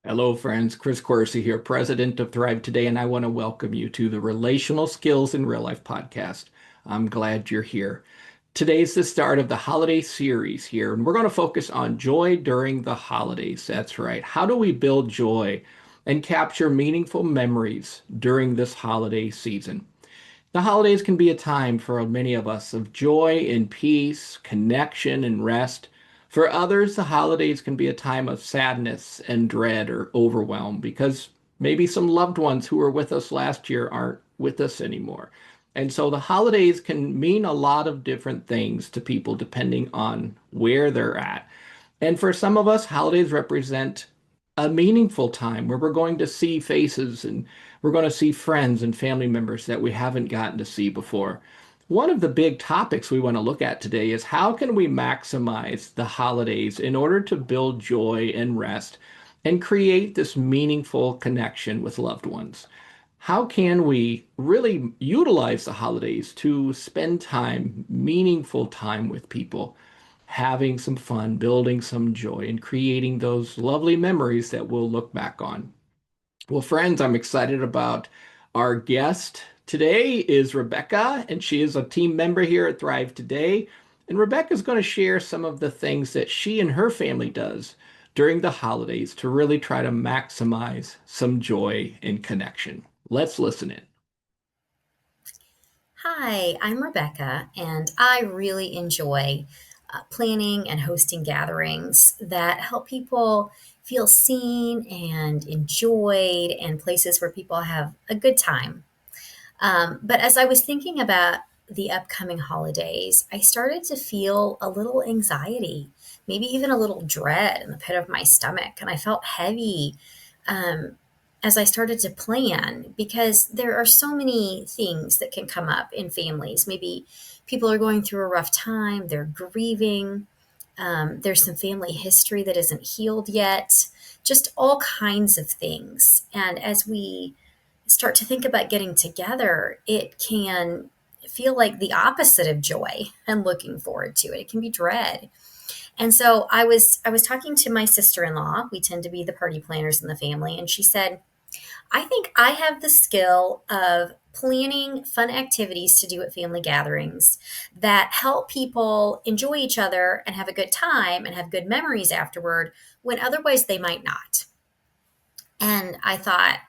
Hello, friends. Chris Corsi here, president of Thrive Today, and I want to welcome you to the Relational Skills in Real Life podcast. I'm glad you're here. Today's the start of the holiday series here, and we're going to focus on joy during the holidays. That's right. How do we build joy and capture meaningful memories during this holiday season? The holidays can be a time for many of us of joy and peace, connection and rest. For others, the holidays can be a time of sadness and dread or overwhelm because maybe some loved ones who were with us last year aren't with us anymore. And so the holidays can mean a lot of different things to people depending on where they're at. And for some of us, holidays represent a meaningful time where we're going to see faces and we're going to see friends and family members that we haven't gotten to see before. One of the big topics we want to look at today is how can we maximize the holidays in order to build joy and rest and create this meaningful connection with loved ones? How can we really utilize the holidays to spend time, meaningful time with people? Having some fun, building some joy, and creating those lovely memories that we'll look back on. Well, friends, I'm excited about our guest today is Rebecca, and she is a team member here at Thrive Today. And Rebecca is going to share some of the things that she and her family does during the holidays to really try to maximize some joy and connection. Let's listen in. Hi, I'm Rebecca, and I really enjoy planning and hosting gatherings that help people feel seen and enjoyed and places where people have a good time. But as I was thinking about the upcoming holidays, I started to feel a little anxiety, maybe even a little dread in the pit of my stomach, and I felt heavy um, as I started to plan because there are so many things that can come up in families. Maybe people are going through a rough time, they're grieving, there's some family history that isn't healed yet, just all kinds of things. And as we start to think about getting together, it can feel like the opposite of joy and looking forward to it. It can be dread. And so I was talking to my sister-in-law. We tend to be the party planners in the family, and she said, "I think I have the skill of planning fun activities to do at family gatherings that help people enjoy each other and have a good time and have good memories afterward when otherwise they might not." And I thought,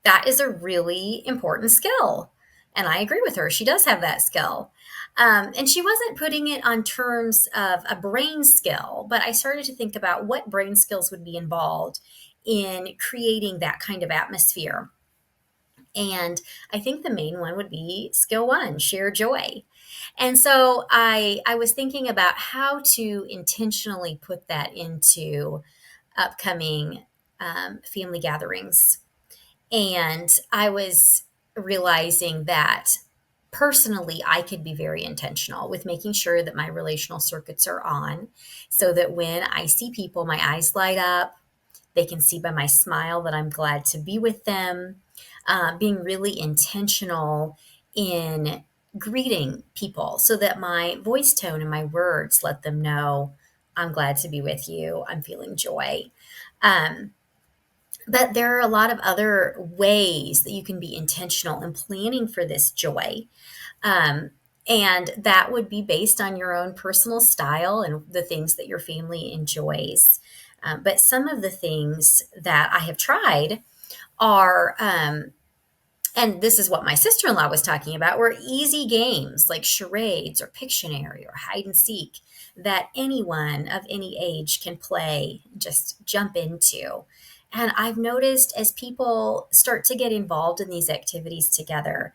that is a really important skill. And I agree with her. She does have that skill. And she wasn't putting it on terms of a brain skill, but I started to think about what brain skills would be involved in creating that kind of atmosphere. And I think the main one would be skill one, share joy. And so I was thinking about how to intentionally put that into upcoming family gatherings. And I was realizing that personally, I could be very intentional with making sure that my relational circuits are on so that when I see people, my eyes light up. They can see by my smile that I'm glad to be with them. Being really intentional in greeting people so that my voice tone and my words let them know I'm glad to be with you. I'm feeling joy. Um, but there are a lot of other ways that you can be intentional in planning for this joy. Um, and that would be based on your own personal style and the things that your family enjoys. But some of the things that I have tried are, and this is what my sister in law was talking about, were easy games like charades or Pictionary or hide and seek that anyone of any age can play, just jump into. And I've noticed as people start to get involved in these activities together,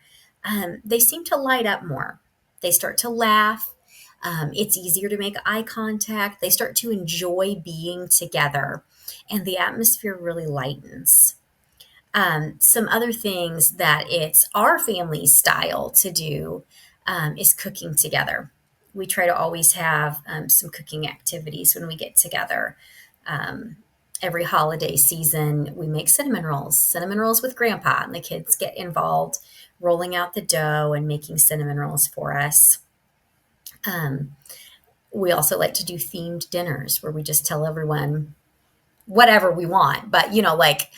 they seem to light up more. They start to laugh. It's easier to make eye contact. They start to enjoy being together, and the atmosphere really lightens. Some other things that it's our family's style to do is cooking together. We try to always have some cooking activities when we get together. Um, every holiday season, we make cinnamon rolls with grandpa, and the kids get involved rolling out the dough and making cinnamon rolls for us. Um, we also like to do themed dinners where we just tell everyone whatever we want. But, like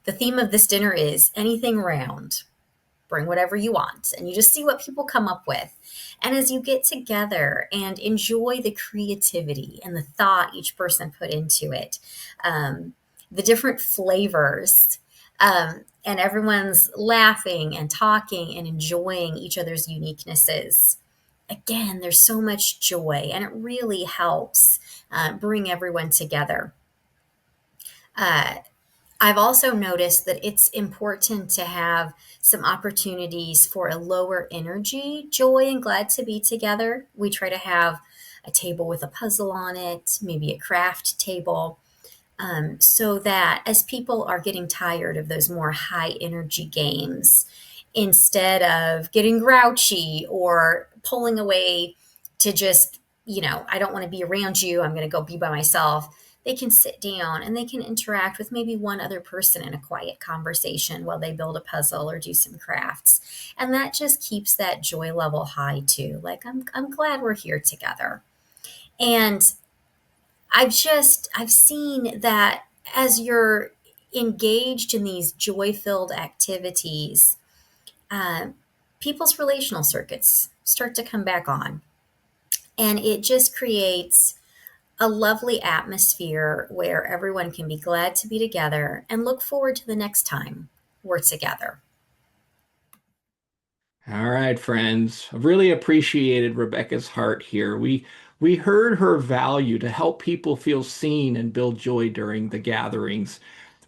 the theme of this dinner is anything round. Bring whatever you want, and you just see what people come up with. And as you get together and enjoy the creativity and the thought each person put into it, the different flavors, and everyone's laughing and talking and enjoying each other's uniquenesses. Again, there's so much joy, and it really helps bring everyone together. Uh, I've also noticed that it's important to have some opportunities for a lower energy joy and glad to be together. We try to have a table with a puzzle on it, maybe a craft table, so that as people are getting tired of those more high energy games, instead of getting grouchy or pulling away to just, I don't want to be around you, I'm going to go be by myself, they can sit down and they can interact with maybe one other person in a quiet conversation while they build a puzzle or do some crafts. And that just keeps that joy level high too. Like, I'm glad we're here together. And I've seen that as you're engaged in these joy filled activities, uh, people's relational circuits start to come back on. And it just creates a lovely atmosphere where everyone can be glad to be together and look forward to the next time we're together. All right, friends. I've really appreciated Rebecca's heart here. We heard her value to help people feel seen and build joy during the gatherings.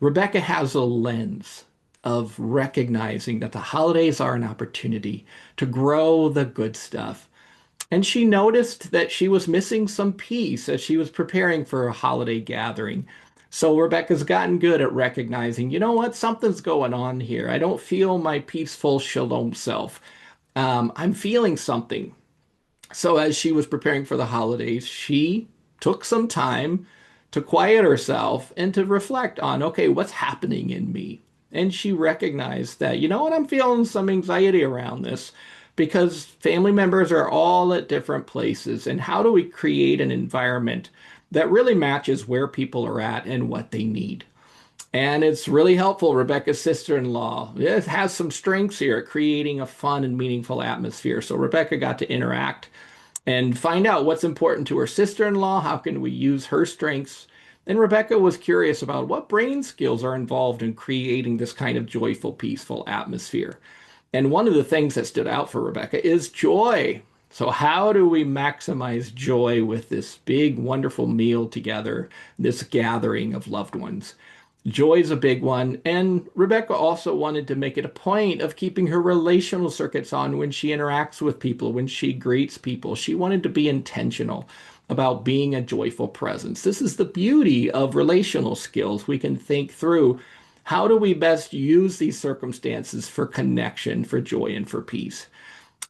Rebecca has a lens of recognizing that the holidays are an opportunity to grow the good stuff. And she noticed that she was missing some piece as she was preparing for a holiday gathering. So Rebecca's gotten good at recognizing, you know what, something's going on here. I don't feel my peaceful shalom self. I'm feeling something. So as she was preparing for the holidays, she took some time to quiet herself and to reflect on, okay, what's happening in me? And she recognized that, you know what, I'm feeling some anxiety around this because family members are all at different places. And how do we create an environment that really matches where people are at and what they need? And it's really helpful. Rebecca's sister-in-law, it has some strengths here at creating a fun and meaningful atmosphere. So Rebecca got to interact and find out what's important to her sister-in-law. How can we use her strengths? And Rebecca was curious about what brain skills are involved in creating this kind of joyful, peaceful atmosphere. And one of the things that stood out for Rebecca is joy. So, how do we maximize joy with this big, wonderful meal together, this gathering of loved ones? Joy is a big one. And Rebecca also wanted to make it a point of keeping her relational circuits on when she interacts with people, when she greets people. She wanted to be intentional about being a joyful presence. This is the beauty of relational skills. We can think through how do we best use these circumstances for connection, for joy, and for peace.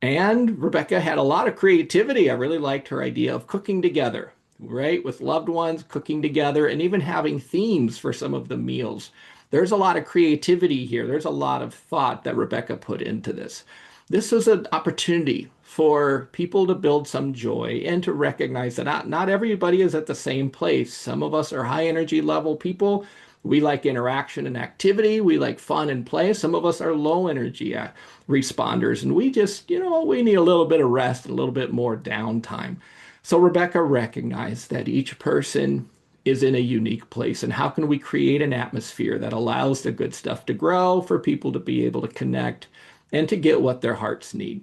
And Rebecca had a lot of creativity. I really liked her idea of cooking together, right? With loved ones, cooking together, and even having themes for some of the meals. There's a lot of creativity here. There's a lot of thought that Rebecca put into this. This was an opportunity for people to build some joy and to recognize that not everybody is at the same place. Some of us are high energy level people. We like interaction and activity. We like fun and play. Some of us are low energy responders, and we just, we need a little bit of rest, a little bit more downtime. So Rebecca recognized that each person is in a unique place, and how can we create an atmosphere that allows the good stuff to grow, for people to be able to connect and to get what their hearts need.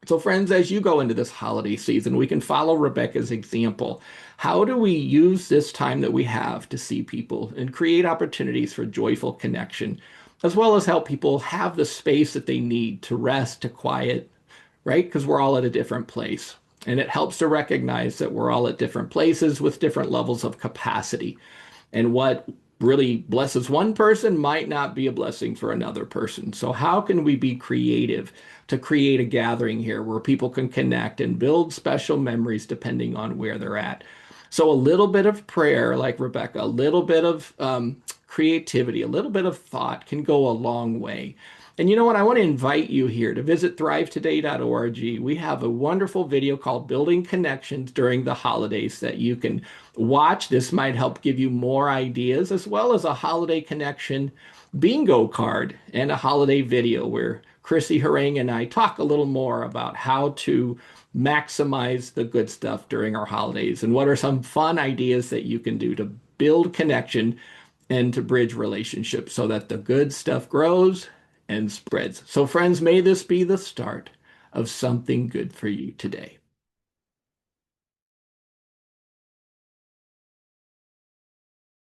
So, friends, as you go into this holiday season, we can follow Rebecca's example. How do we use this time that we have to see people and create opportunities for joyful connection, as well as help people have the space that they need to rest, to quiet, right? Because we're all at a different place. And it helps to recognize that we're all at different places with different levels of capacity. And what really blesses one person might not be a blessing for another person. So, how can we be creative to create a gathering here where people can connect and build special memories depending on where they're at? So, a little bit of prayer, like Rebecca, a little bit of creativity, a little bit of thought can go a long way. And you know what? I want to invite you here to visit thrivetoday.org. We have a wonderful video called Building Connections During the Holidays that you can watch. This might help give you more ideas, as well as a holiday connection bingo card and a holiday video where Chrissy Harang and I talk a little more about how to maximize the good stuff during our holidays and what are some fun ideas that you can do to build connection and to bridge relationships so that the good stuff grows and spreads. So, friends, may this be the start of something good for you today.